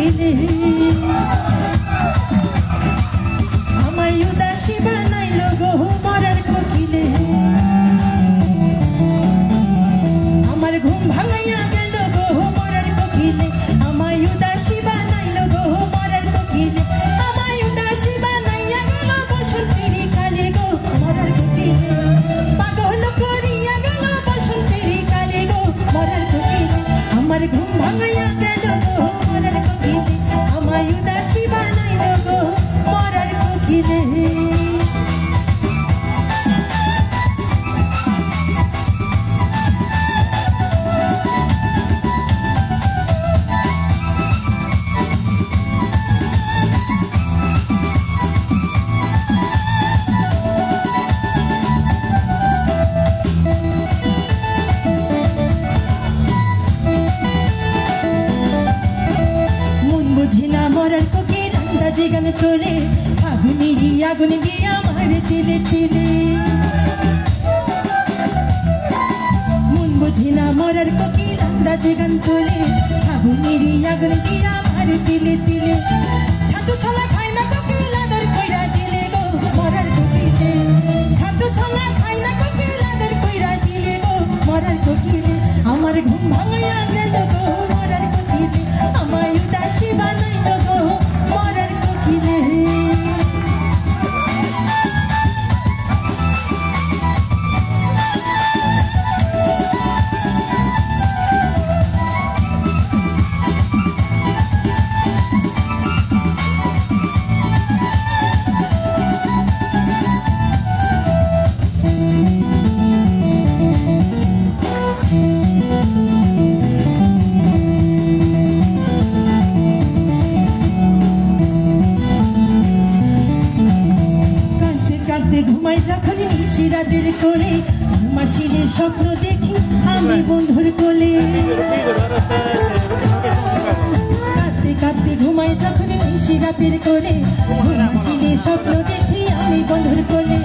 কোকিলে আমায় উদাসী বানাইল গো মরার কোকিলে আমার ঘুম ভাঙাইয়া গেল গো মরার কোকিলে আমায় উদাসী বানাইল গো মরার কোকিলে আমায় উদাসী বানাইয়া গেল বসন্তেরি কালে গো মরার কোকিলে পাগল করিয়া গেল বসন্তেরি কালে গো মরার কোকিলে আমার ঘুম ভাঙাইয়া গেল গো মরার কোকিলে আমায় উদাসী বানাইল গো মরার কোকিলে মরার কোকিল আন্দাজে গান চলে আগুনে গিয়ে আমার তিলে তিলে মন বুঝি না মরার কোকিল আন্দাজে গান চলে আগুনে গিয়ে আমার তিলে তিলে ছাতু ছলা খায় না কোকিল আদর কইরা দিলে গো মরার কোকিলে ছাতু ছলা খায় না কোকিল আদর কইরা দিলে গো মরার কোকিলে আমার ঘুম ভাঙাইয়া গেল গো মরার কোকিলে আমায় উদাসী বানাইল গো মরার কোকিলে ঘুমাই যখন নিশিরাতের কোলে মাসিলে স্বপ্ন দেখি আমি বন্ধুর কোলে কাঁদতে কাঁদতে ঘুমাই যখন নিশিরাতের কোলে মাসিলে স্বপ্ন দেখি আমি বন্ধুর কোলে